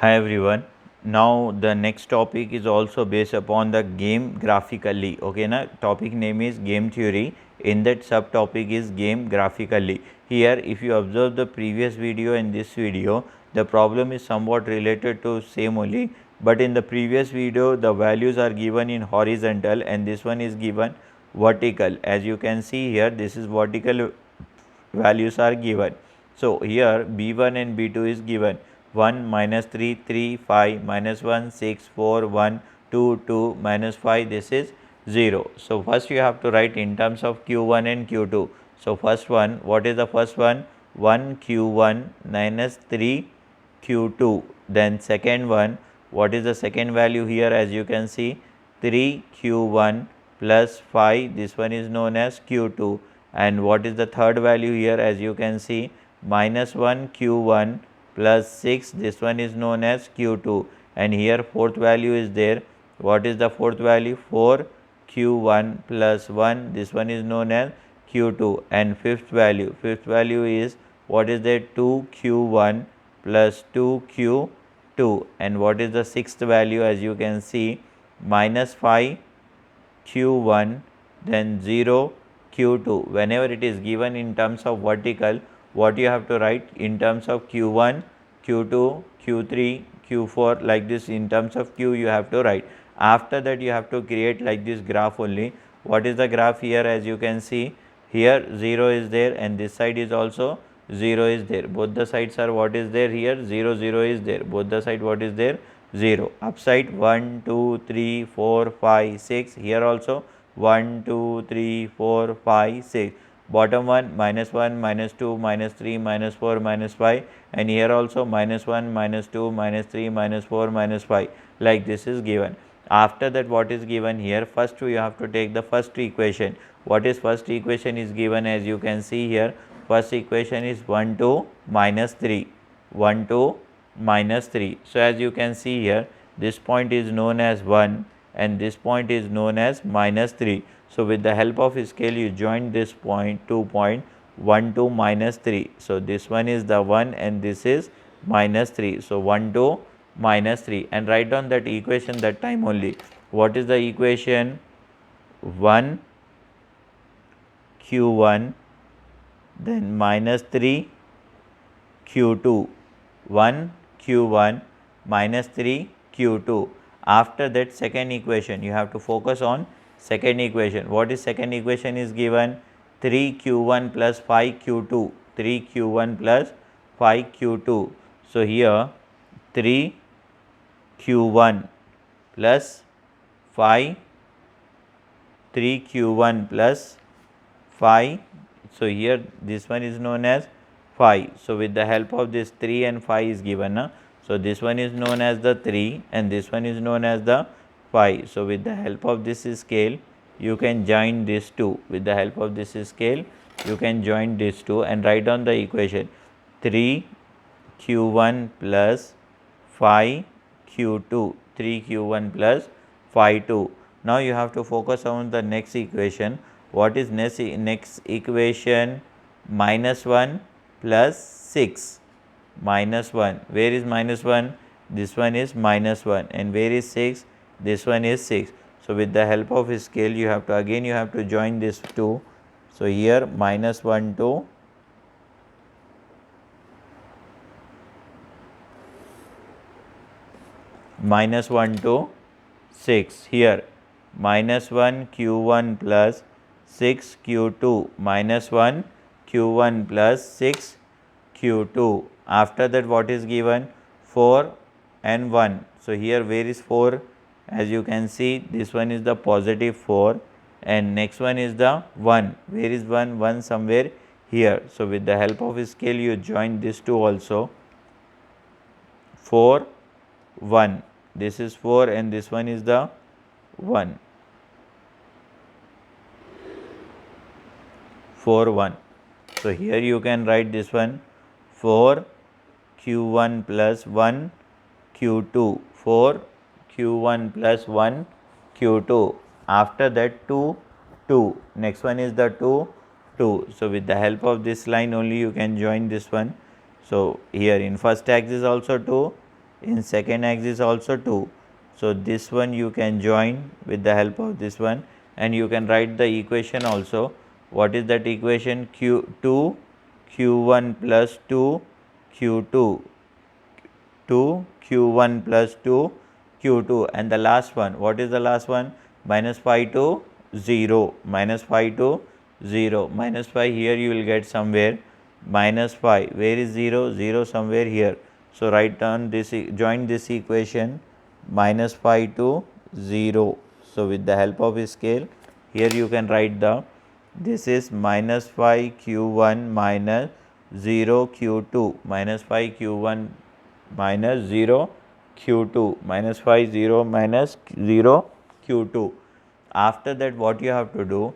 Hi everyone. Now the next topic is also based upon the game graphically. Okay, na topic name is game theory. In that subtopic is game graphically. Here, if you observe the previous video and this video, the problem is somewhat related to same only. But in the previous video, the values are given in horizontal and this one is given vertical. As you can see here, this is vertical values are given. So, here B1 and B2 is given 1 minus 3 3 5 minus 1 6 4 1 2 2 minus 5 this is 0. So, first you have to write in terms of Q1 and Q2. So, first one, what is the first one? 1 Q1 minus 3 Q2. Then second one, what is the second value here? As you can see 3 Q1 plus 5, this one is known as Q2. And what is the third value here? As you can see minus 1 Q1 plus 6, this one is known as Q2. And here fourth value is there. What is the fourth value? 4 Q1 plus 1, this one is known as Q2. And fifth value is what is that? 2 Q1 plus 2 Q2. And what is the sixth value? As you can see minus 5 Q1 then 0 Q2. Whenever it is given in terms of vertical, what you have to write in terms of Q1, Q2, Q3, Q4, like this in terms of Q you have to write. After that you have to create like this graph only. What is the graph here? As you can see here 0 is there and this side is also 0 is there. Both the sides are what is there here? 0 0 is there. Both the side what is there? 0. Upside 1 2 3 4 5 6. Here also 1 2 3 4 5 6. Bottom one minus 1 minus 2 minus 3 minus 4 minus 5, and here also minus 1 minus 2 minus 3 minus 4 minus 5, like this is given. After that what is given here? First you have to take the first equation. What is first equation is given? As you can see here, first equation is 1 2 minus 3, 1 2 minus 3. So, as you can see here, this point is known as 1 and this point is known as minus 3. So, with the help of scale you join this point 2.1 2 minus 3. So, this one is the 1 and this is minus 3. So, 1 2 minus 3 and write down that equation that time only. What is the equation? 1 Q1 then minus 3 Q2, 1 Q1 minus 3 Q2. After that second equation you have to focus on second equation. What is second equation is given? 3 Q1 plus 5 Q2, 3 Q1 plus 5 Q2. So, here 3 Q1 plus 5, 3 Q1 plus 5. So, here this one is known as 5. So, with the help of this 3 and 5 is given. So, this one is known as the 3 and this one is known as the 5. So, with the help of this scale you can join these two. With the help of this scale you can join these two and write down the equation 3 Q1 plus 5 Q2, 3 Q1 plus 5 2. Now, you have to focus on the next equation. What is next equation? Minus 1 plus 6, minus 1. Where is minus 1? This one is minus 1 and where is 6? This one is 6. So, with the help of scale you have to join this 2. So, here minus 1 2 minus 1 to 6, here minus 1 Q1 plus 6 Q2 minus 1 Q1 plus 6 Q2. After that what is given? 4 and 1. So, here where is 4? As you can see this one is the positive 4 and next one is the 1. Where is 1? 1 somewhere here. So, with the help of scale you join this 2 also. 4 1, this is 4 and this one is the 1, 4 1. So, here you can write this one 4 Q1 plus 1 Q2, 4 Q1 plus 1 Q2. After that 2 2, next one is the 2 2. So, with the help of this line only you can join this one. So, here in first axis also 2 in second axis also 2. So this one you can join with the help of this one, and you can write the equation also. What is that equation? Q2 Q1 plus 2 Q2 2 Q1 plus 2 Q2, and the last one, what is the last one? Minus 5 to 0, minus 5 to 0, minus 5 here you will get somewhere minus 5. Where is 0? 0 somewhere here. So write down this, join this equation, minus 5 to 0. So with the help of a scale, here you can write the, this is minus 5 Q1 minus 0 Q2, minus 5 Q1 minus 0 Q2, minus 5 0 minus 0 Q2. After that, what you have to do,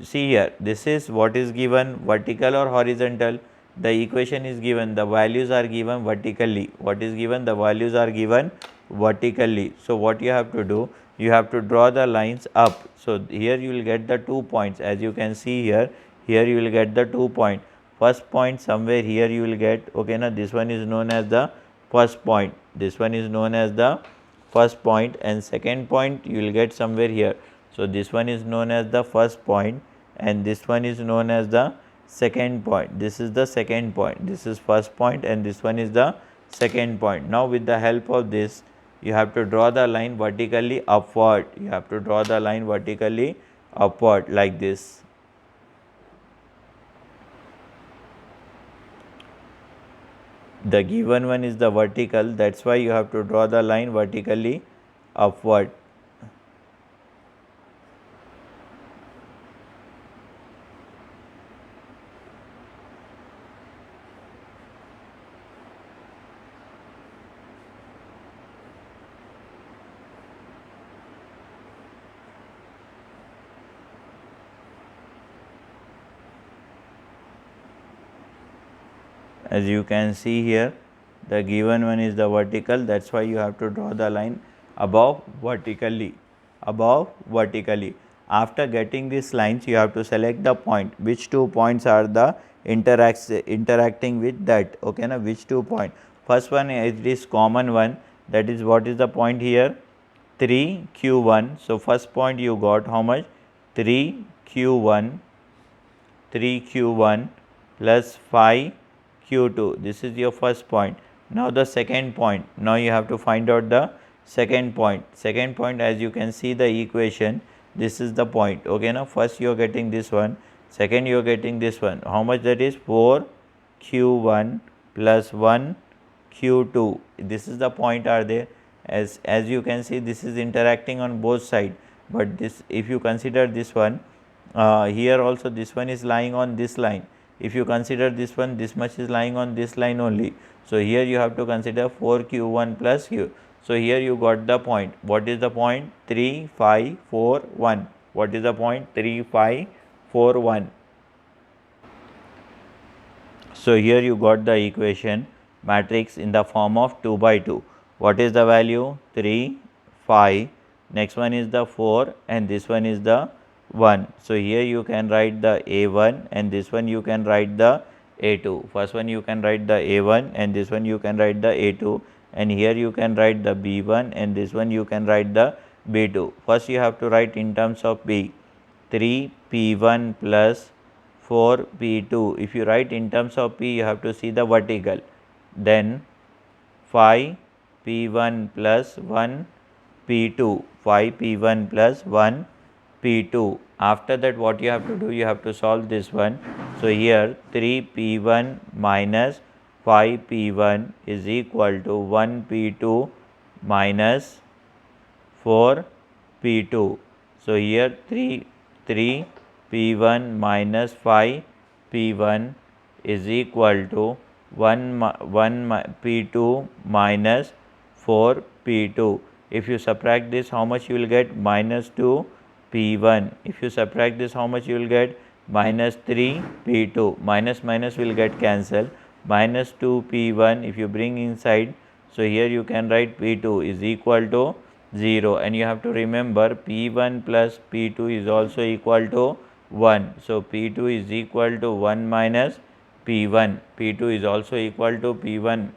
see here, this is what is given, vertical or horizontal. The equation is given, the values are given vertically. What is given? The values are given vertically. So what you have to do, you have to draw the lines up. So here you will get the 2 points, as you can see here. Here you will get the 2 point. First point somewhere here you will get, okay, now this one is known as the first point, this one is known as the first point, and second point you will get somewhere here. So this one is known as the first point, and this one is known as the second point. This is the second point, this is first point, and this one is the second point. Now with the help of this, you have to draw the line vertically upward. You have to draw the line vertically upward like this. The given one is the vertical, that's why you have to draw the line vertically upward. As you can see here, the given one is the vertical, that's why you have to draw the line above vertically, above vertically. After getting these lines, you have to select the point, which 2 points are the interacting with that, okay, now which 2 point. First one is this common one, that is, what is the point here? 3 Q1. So first point you got how much? 3 Q1 plus 5 Q2. This is your first point. Now the second point. Now you have to find out the second point. Second point, as you can see the equation, this is the point. Okay, now first you are getting this one, second you are getting this one. How much that is? 4 Q1 plus 1 Q2. This is the point are there. As you can see, this is interacting on both sides. But this, if you consider this one, here also this one is lying on this line. If you consider this one, this much is lying on this line only. So here you have to consider 4 Q1 plus Q. So here you got the point. What is the point? 3, 5, 4, 1. What is the point? 3, 5, 4, 1. So here you got the equation matrix in the form of 2 by 2. What is the value? 3, 5. Next one is the 4, and this one is the 1. So here you can write the A1, and this one you can write the A2. First one you can write the A1, and this one you can write the A2, and here you can write the B1, and this one you can write the B2. First you have to write in terms of B. 3 P1 plus 4 P2. If you write in terms of P, you have to see the vertical. Then 5 P1 plus 1 P2. 5 P1 plus 1 P2. After that, what you have to do? You have to solve this one. So here 3 P1 minus 5 P1 is equal to 1 P2 minus 4 P2. So here 3 P1 minus 5 P1 is equal to 1 P2 minus 4 P2. If you subtract this, how much you will get? Minus 2 P1. If you subtract this, how much you will get? Minus 3 P2. Minus minus will get cancelled. Minus 2 P1 if you bring inside. So here you can write P2 is equal to 0, and you have to remember P1 plus P2 is also equal to 1. So P2 is equal to 1 minus P1. P2 is also equal to P1.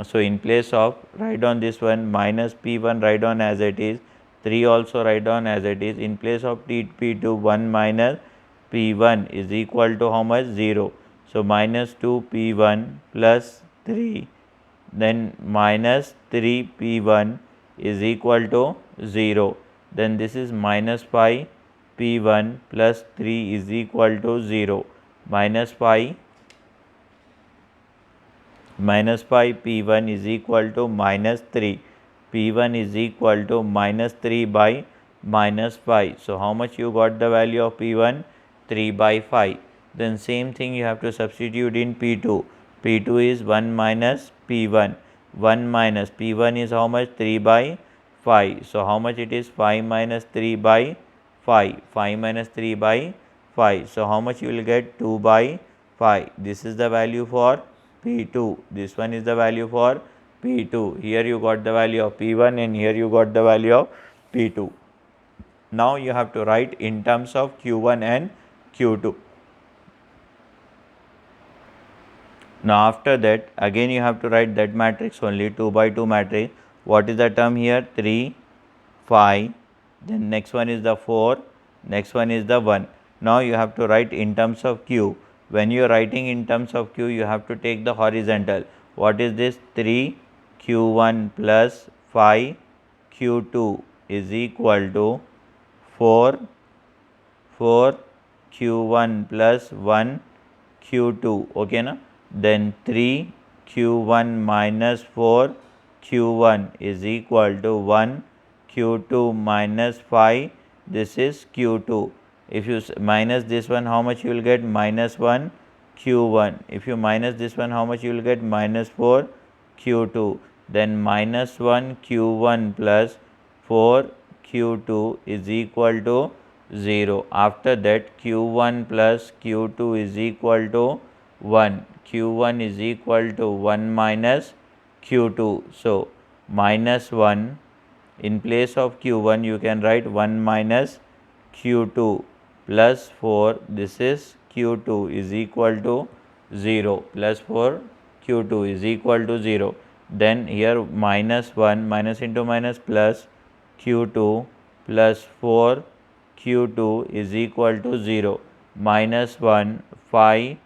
So in place of write down this one minus P1, write down as it is, 3 also write down as it is. In place of P2, 1 minus P1 is equal to how much? 0. So minus 2 P1 plus 3, then minus 3 P1 is equal to 0. Then this is minus 5 P1 plus 3 is equal to 0. Minus 5 P1 is equal to minus 3. P1 is equal to minus 3 by minus 5. So how much you got the value of P1? 3 by 5. Then same thing you have to substitute in P2. P2 is 1 minus P1. 1 minus P1 is how much? 3 by 5. So how much it is? 5 minus 3 by 5. 5 minus 3 by 5. So how much you will get? 2 by 5. This is the value for P2. This one is the value for P2. Here you got the value of P1 and here you got the value of P2. Now you have to write in terms of Q1 and Q2. Now after that again you have to write that matrix only, 2 by 2 matrix. What is the term here? 3, 5, then next one is the 4, next one is the 1. Now you have to write in terms of Q. When you are writing in terms of Q, you have to take the horizontal. What is this? 3 Q1 plus 5 Q2 is equal to 4 Q1 plus 1 Q2. Okay na? Then 3 Q1 minus 4 Q1 is equal to 1 Q2 minus 5. This is Q2. If you minus this one, how much you will get? Minus 1 Q1. If you minus this one, how much you will get? Minus 4 Q2. Then minus 1 Q1 plus 4 Q2 is equal to 0. After that Q1 plus Q2 is equal to 1. Q1 is equal to 1 minus Q2. So minus 1, in place of Q1 you can write 1 minus Q2 plus 4, this is Q2 is equal to 0, plus 4 Q2 is equal to 0. Then here minus 1, minus into minus, plus Q2 plus 4 Q2 is equal to 0. Minus 1, 5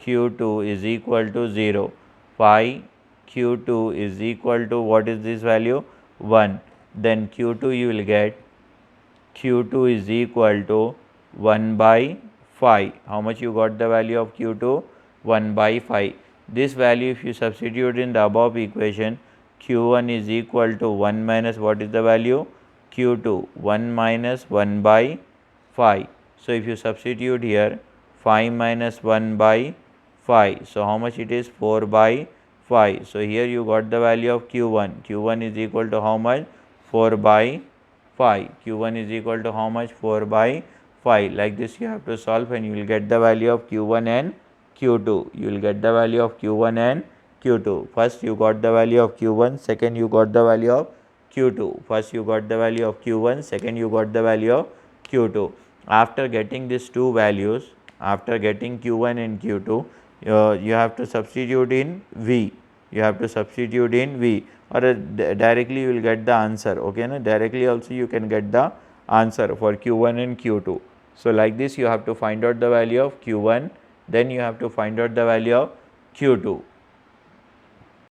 Q2 is equal to 0. 5 Q2 is equal to, what is this value? 1. Then Q2 you will get, Q2 is equal to 1 by 5. How much you got the value of Q2? 1 by 5. This value if you substitute in the above equation, Q1 is equal to 1 minus, what is the value? Q2, 1 minus 1 by 5. So if you substitute here, 5 minus 1 by 5. So how much it is? 4 by 5. So here you got the value of Q1. Q1 is equal to how much? 4 by 5. Q1 is equal to how much? 4 by 5. Like this you have to solve and you will get the value of Q1 and Q2. You will get the value of Q1 and Q2. First you got the value of Q1, second you got the value of Q2. First you got the value of Q1, second you got the value of Q2. After getting these two values, after getting Q1 and Q2, you have to substitute in V. You have to substitute in V, or directly you will get the answer. Okay, no? Directly also you can get the answer for Q1 and Q2. So like this you have to find out the value of Q1, then you have to find out the value of Q2.